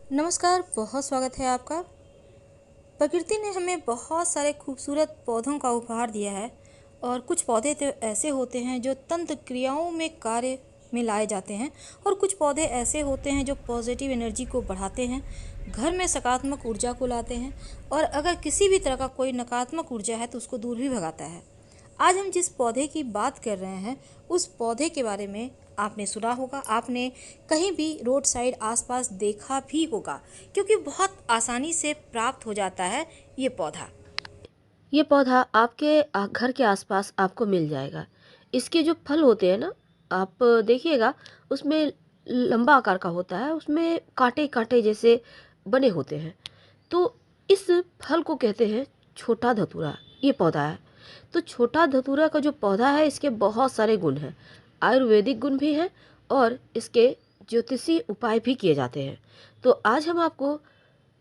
नमस्कार, बहुत स्वागत है आपका। प्रकृति ने हमें बहुत सारे खूबसूरत पौधों का उपहार दिया है और कुछ पौधे तो ऐसे होते हैं जो तंत्र क्रियाओं में कार्य में लाए जाते हैं और कुछ पौधे ऐसे होते हैं जो पॉजिटिव एनर्जी को बढ़ाते हैं, घर में सकारात्मक ऊर्जा को लाते हैं और अगर किसी भी तरह का कोई नकारात्मक ऊर्जा है तो उसको दूर भी भगाता है। आज हम जिस पौधे की बात कर रहे हैं उस पौधे के बारे में आपने सुना होगा, आपने कहीं भी रोड साइड आसपास देखा भी होगा, क्योंकि बहुत आसानी से प्राप्त हो जाता है ये पौधा। ये पौधा आपके घर के आसपास आपको मिल जाएगा। इसके जो फल होते हैं ना, आप देखिएगा उसमें लंबा आकार का होता है, उसमें कांटे कांटे जैसे बने होते हैं। तो इस फल को कहते हैं छोटा धतूरा। ये पौधा है। तो छोटा धतूरा का जो पौधा है इसके बहुत सारे गुण हैं, आयुर्वेदिक गुण भी हैं और इसके ज्योतिषी उपाय भी किए जाते हैं। तो आज हम आपको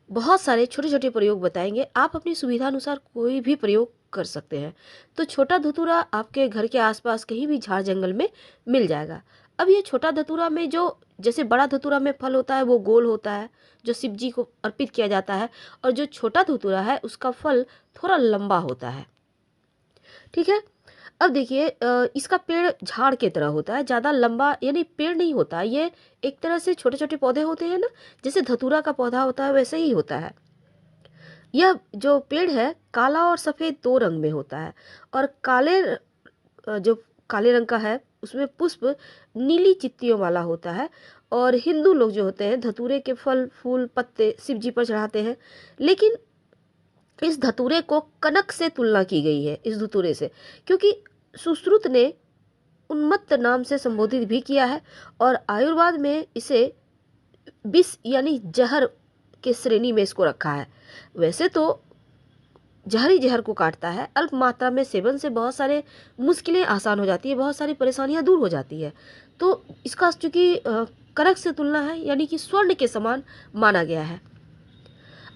बहुत सारे छोटे छोटे प्रयोग बताएंगे। आप अपनी सुविधा अनुसार कोई भी प्रयोग कर सकते हैं। तो छोटा धतूरा आपके घर के आसपास कहीं भी झाड़ जंगल में मिल जाएगा। अब ये छोटा धतूरा में जो जैसे बड़ा धतूरा में फल होता है वो गोल होता है, जो शिव जी को अर्पित किया जाता है, और जो छोटा धतूरा है उसका फल थोड़ा लंबा होता है। ठीक है। अब देखिए, इसका पेड़ झाड़ की तरह होता है, ज़्यादा लंबा यानी पेड़ नहीं होता। ये एक तरह से छोटे छोटे पौधे होते हैं ना, जैसे धतूरा का पौधा होता है वैसे ही होता है। यह जो पेड़ है काला और सफ़ेद दो रंग में होता है, और जो काले रंग का है उसमें पुष्प नीली चित्तियों वाला होता है। और हिंदू लोग जो होते हैं धतूरे के फल फूल पत्ते शिव जी पर चढ़ाते हैं। लेकिन इस धतूरे को कनक से तुलना की गई है, इस धतूरे से, क्योंकि सुश्रुत ने उन्मत्त नाम से संबोधित भी किया है और आयुर्वेद में इसे विष यानी जहर के श्रेणी में इसको रखा है। वैसे तो जहरी जहर को काटता है, अल्प मात्रा में सेवन से बहुत सारे मुश्किलें आसान हो जाती है, बहुत सारी परेशानियां दूर हो जाती है। तो इसका चूंकि कनक से तुलना है यानी कि स्वर्ण के समान माना गया है।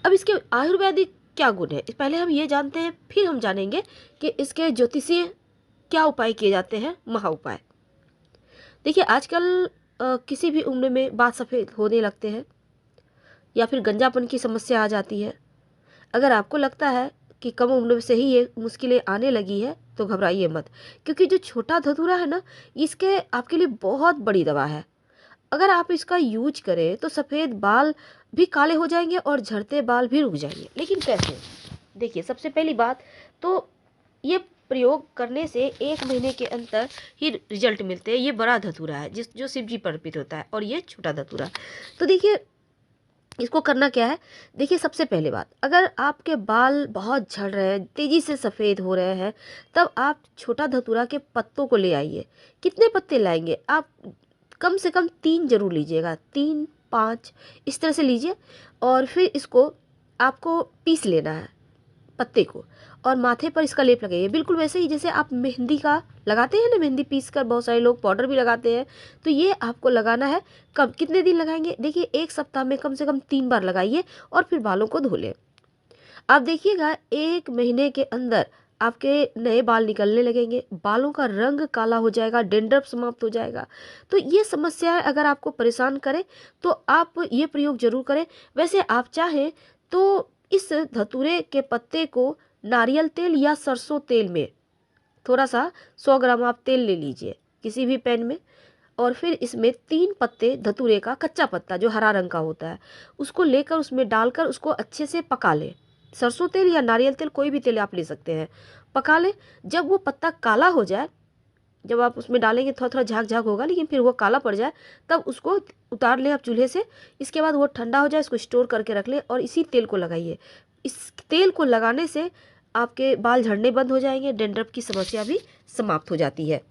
अब इसके आयुर्वेदिक क्या गुण है पहले हम ये जानते हैं, फिर हम जानेंगे कि इसके ज्योतिषीय क्या उपाय किए जाते हैं, महा उपाय। देखिए आजकल किसी भी उम्र में बाल सफ़ेद होने लगते हैं या फिर गंजापन की समस्या आ जाती है। अगर आपको लगता है कि कम उम्र से ही ये मुश्किलें आने लगी है तो घबराइए मत, क्योंकि जो छोटा धतूरा है ना, इसके आपके लिए बहुत बड़ी दवा है। अगर आप इसका यूज करें तो सफ़ेद बाल भी काले हो जाएंगे और झड़ते बाल भी रुक जाएंगे। लेकिन कैसे? देखिए, सबसे पहली बात तो ये प्रयोग करने से 1 महीने के अंदर ही रिजल्ट मिलते हैं। ये बड़ा धतूरा है जो शिव जी पर अर्पित होता है, और ये छोटा धतूरा। तो देखिए इसको करना क्या है। देखिए सबसे पहले बात, अगर आपके बाल बहुत झड़ रहे हैं, तेजी से सफ़ेद हो रहे हैं, तब आप छोटा धतूरा के पत्तों को ले आइए। कितने पत्ते लाएंगे आप? कम से कम 3 जरूर लीजिएगा, 3 5 इस तरह से लीजिए। और फिर इसको आपको पीस लेना है पत्ते को, और माथे पर इसका लेप लगाइए, बिल्कुल वैसे ही जैसे आप मेहंदी का लगाते हैं ना, मेहंदी पीस कर बहुत सारे लोग पाउडर भी लगाते हैं। तो ये आपको लगाना है। कब कितने दिन लगाएंगे? देखिए 1 सप्ताह में कम से कम 3 बार लगाइए और फिर बालों को धो लें। आप देखिएगा 1 महीने के अंदर आपके नए बाल निकलने लगेंगे, बालों का रंग काला हो जाएगा, डेंड्रफ समाप्त हो जाएगा। तो ये समस्याएं अगर आपको परेशान करें तो आप ये प्रयोग जरूर करें। वैसे आप चाहें तो इस धतूरे के पत्ते को नारियल तेल या सरसों तेल में थोड़ा सा 100 ग्राम आप तेल ले लीजिए किसी भी पैन में, और फिर इसमें 3 पत्ते धतूरे का कच्चा पत्ता जो हरा रंग का होता है उसको लेकर उसमें डालकर उसको अच्छे से पका लें। सरसों तेल या नारियल तेल कोई भी तेल आप ले सकते हैं, पका लें। जब वो पत्ता काला हो जाए, जब आप उसमें डालेंगे थोड़ा थोड़ा झाग झाग होगा लेकिन फिर वो काला पड़ जाए, तब उसको उतार लें आप चूल्हे से। इसके बाद वो ठंडा हो जाए, इसको स्टोर करके रख लें और इसी तेल को लगाइए। इस तेल को लगाने से आपके बाल झड़ने बंद हो जाएंगे, डेंड्रफ की समस्या भी समाप्त हो जाती है।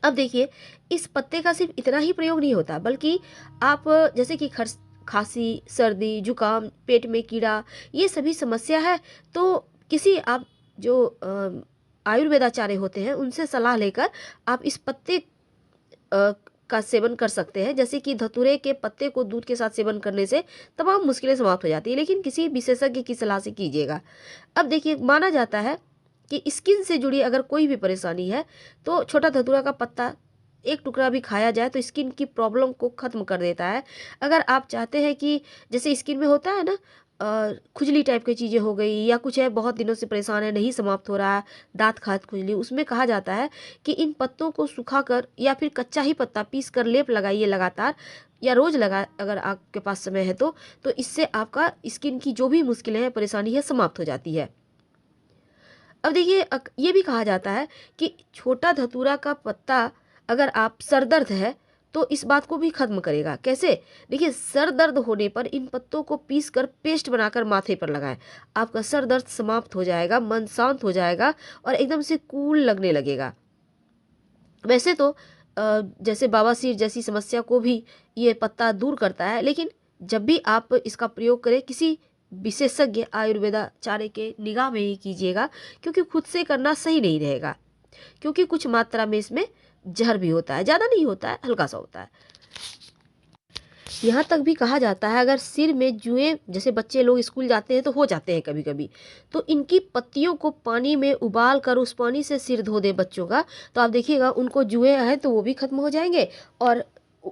अब देखिए इस पत्ते का सिर्फ इतना ही प्रयोग नहीं होता, बल्कि आप जैसे कि खांसी सर्दी जुकाम पेट में कीड़ा ये सभी समस्या है तो किसी आप जो आयुर्वेदाचार्य होते हैं उनसे सलाह लेकर आप इस पत्ते का सेवन कर सकते हैं। जैसे कि धतूरे के पत्ते को दूध के साथ सेवन करने से तमाम मुश्किलें समाप्त हो जाती है, लेकिन किसी विशेषज्ञ की सलाह से कीजिएगा। अब देखिए माना जाता है कि स्किन से जुड़ी अगर कोई भी परेशानी है तो छोटा धतूरा का पत्ता एक टुकड़ा भी खाया जाए तो स्किन की प्रॉब्लम को ख़त्म कर देता है। अगर आप चाहते हैं कि जैसे स्किन में होता है ना, खुजली टाइप की चीज़ें हो गई या कुछ है, बहुत दिनों से परेशान है, नहीं समाप्त हो रहा है, दाँत खाज खुजली, उसमें कहा जाता है कि इन पत्तों को सुखाकर या फिर कच्चा ही पत्ता पीस कर लेप लगाइए लगातार, या रोज़ लगा अगर आपके पास समय है तो इससे आपका स्किन की जो भी मुश्किलें हैं, परेशानी है, समाप्त हो जाती है। अब देखिए ये भी कहा जाता है कि छोटा धतूरा का पत्ता अगर आप सर दर्द है तो इस बात को भी खत्म करेगा। कैसे? देखिए, सर दर्द होने पर इन पत्तों को पीस कर पेस्ट बनाकर माथे पर लगाएं। आपका सर दर्द समाप्त हो जाएगा, मन शांत हो जाएगा और एकदम से कूल लगने लगेगा। वैसे तो जैसे बवासीर जैसी समस्या को भी ये पत्ता दूर करता है, लेकिन जब भी आप इसका प्रयोग करें किसी विशेषज्ञ आयुर्वेदाचार्य के निगाह में ही कीजिएगा, क्योंकि खुद से करना सही नहीं रहेगा, क्योंकि कुछ मात्रा में इसमें जहर भी होता है, ज़्यादा नहीं होता है, हल्का सा होता है। यहाँ तक भी कहा जाता है अगर सिर में जुएं, जैसे बच्चे लोग स्कूल जाते हैं तो हो जाते हैं कभी कभी, तो इनकी पत्तियों को पानी में उबाल कर उस पानी से सिर धो दें बच्चों का, तो आप देखिएगा उनको जुएं हैं तो वो भी खत्म हो जाएंगे और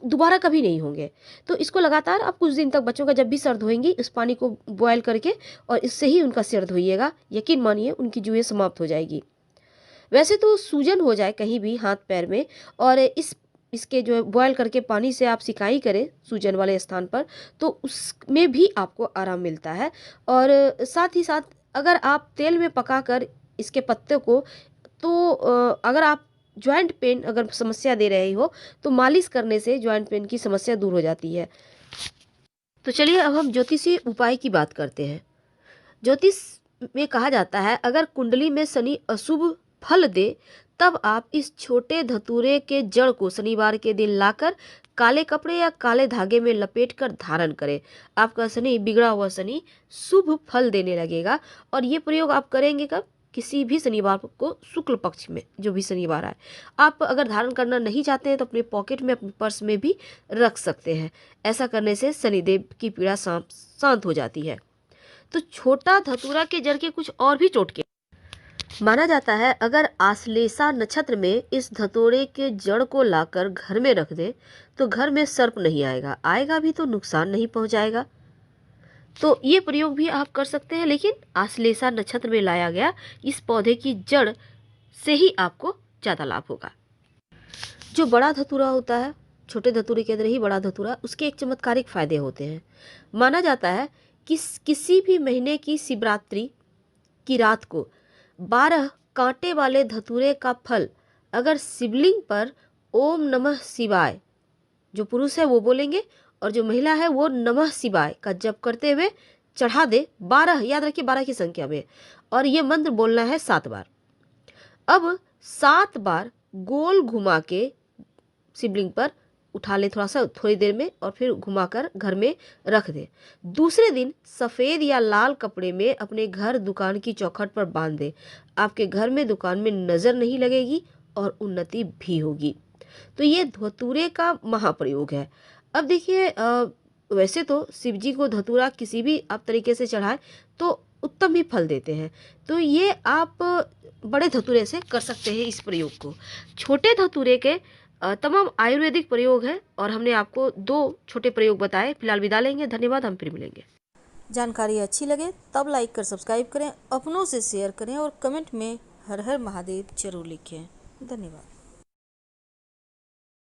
दोबारा कभी नहीं होंगे। तो इसको लगातार आप कुछ दिन तक बच्चों का जब भी सर धोएंगी इस पानी को बॉयल करके और इससे ही उनका सिर धोइएगा, यकीन मानिए उनकी जुएं समाप्त हो जाएगी। वैसे तो सूजन हो जाए कहीं भी हाथ पैर में और इसके जो है बॉयल करके पानी से आप सिकाई करें सूजन वाले स्थान पर, तो उसमें भी आपको आराम मिलता है। और साथ ही साथ अगर आप तेल में पकाकर इसके पत्ते को, तो अगर आप जॉइंट पेन अगर समस्या दे रहे हो तो मालिश करने से जॉइंट पेन की समस्या दूर हो जाती है। तो चलिए अब हम ज्योतिषी उपाय की बात करते हैं। ज्योतिष में कहा जाता है अगर कुंडली में शनि अशुभ फल दे तब आप इस छोटे धतूरे के जड़ को शनिवार के दिन लाकर काले कपड़े या काले धागे में लपेटकर धारण करें। आपका शनि, बिगड़ा हुआ शनि, शुभ फल देने लगेगा। और ये प्रयोग आप करेंगे कब? किसी भी शनिवार को, शुक्ल पक्ष में जो भी शनिवार आए। आप अगर धारण करना नहीं चाहते हैं तो अपने पॉकेट में, अपने पर्स में भी रख सकते हैं। ऐसा करने से शनिदेव की पीड़ा शांत हो जाती है। तो छोटा धतूरा के जड़ के कुछ और भी टोटके माना जाता है। अगर आश्लेषा नक्षत्र में इस धतूरे के जड़ को लाकर घर में रख दे तो घर में सर्प नहीं आएगा, आएगा भी तो नुकसान नहीं पहुंचाएगा। तो ये प्रयोग भी आप कर सकते हैं, लेकिन आश्लेषा नक्षत्र में लाया गया इस पौधे की जड़ से ही आपको ज़्यादा लाभ होगा। जो बड़ा धतूरा होता है, छोटे धतूरे के अंदर ही बड़ा धतूरा, उसके एक चमत्कारिक फायदे होते हैं। माना जाता है कि किसी भी महीने की शिवरात्रि की रात को 12 कांटे वाले धतूरे का फल अगर शिवलिंग पर ओम नमः शिवाय, जो पुरुष है वो बोलेंगे और जो महिला है वो नमः शिवाय का जप करते हुए चढ़ा दे, 12, याद रखिए 12 की संख्या में, और ये मंत्र बोलना है 7 बार। अब 7 बार गोल घुमा के शिवलिंग पर उठा ले थोड़ा सा, थोड़ी देर में, और फिर घुमाकर घर में रख दे। दूसरे दिन सफ़ेद या लाल कपड़े में अपने घर दुकान की चौखट पर बांध दे। आपके घर में, दुकान में नज़र नहीं लगेगी और उन्नति भी होगी। तो ये धतूरे का महाप्रयोग है। अब देखिए वैसे तो शिव जी को धतूरा किसी भी आप तरीके से चढ़ाएं तो उत्तम ही फल देते हैं। तो ये आप बड़े धतूरे से कर सकते हैं इस प्रयोग को। छोटे धतूरे के तमाम आयुर्वेदिक प्रयोग हैं और हमने आपको 2 छोटे प्रयोग बताए। फिलहाल विदा लेंगे, धन्यवाद, हम फिर मिलेंगे। जानकारी अच्छी लगे तब लाइक कर सब्सक्राइब करें, अपनों से शेयर करें और कमेंट में हर हर महादेव जरूर लिखें। धन्यवाद।